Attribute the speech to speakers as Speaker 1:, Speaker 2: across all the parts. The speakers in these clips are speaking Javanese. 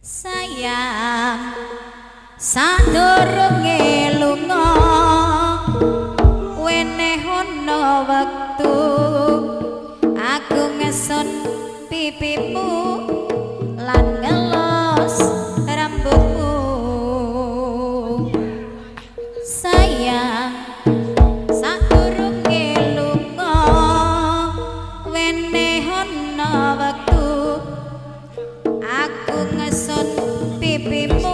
Speaker 1: Sayang sadurunge lunga wenehono wektu aku ngeson pipimu lan ngelos rambutmu. Sayang sadurunge lunga wenehono wektu aku ngeson pipimu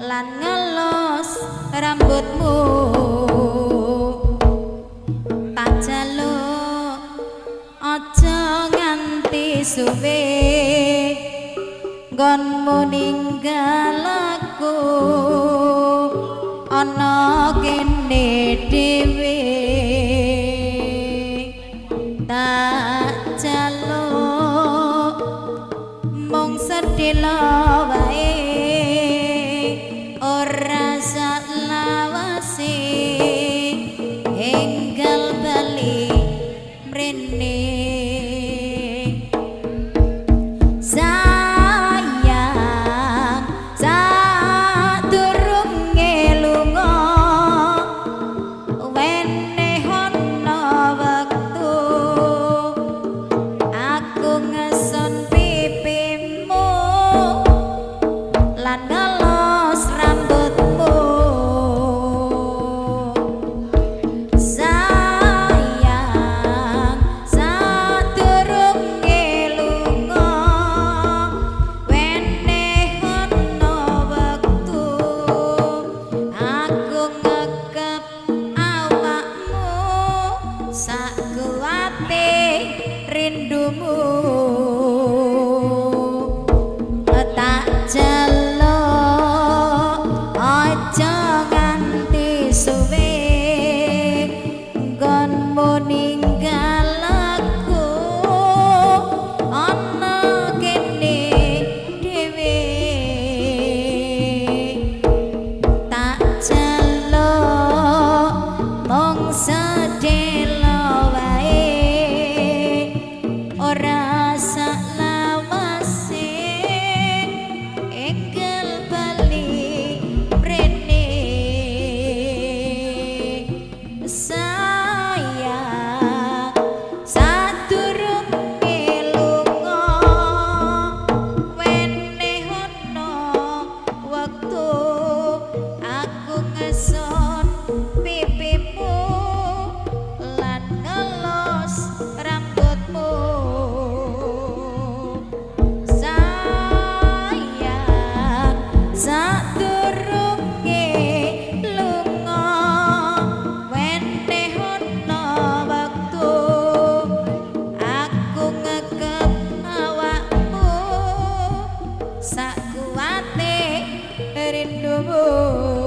Speaker 1: lan ngelos rambutmu. Tak jaluk aja nganti suwe nggonmu ninggal aku ana kene dhewe. Tak jaluk mung sedhela wae ora salawase enggal bali mrene. Sayang sadurunge lunga wenehono wektu aku ngeson pipimu lan ngelos rambutmu. Sayang sadurunge lunga wenehono wektu aku ngekep awakmu sakuwate rindumu. Tak jaluk aja nganti suwe nggonmu ninggal aku ana kene dhewe. Tak jaluk mung sedhela wae ora salawase enggal bali mrene. Sayang sadurunge lunga wenehono wektu aku ngeson pipimu lan ngelos rambutmu. Sayang sadurunge lunga wenehono wektu aku ngekep awakmu sakuwate rindumu.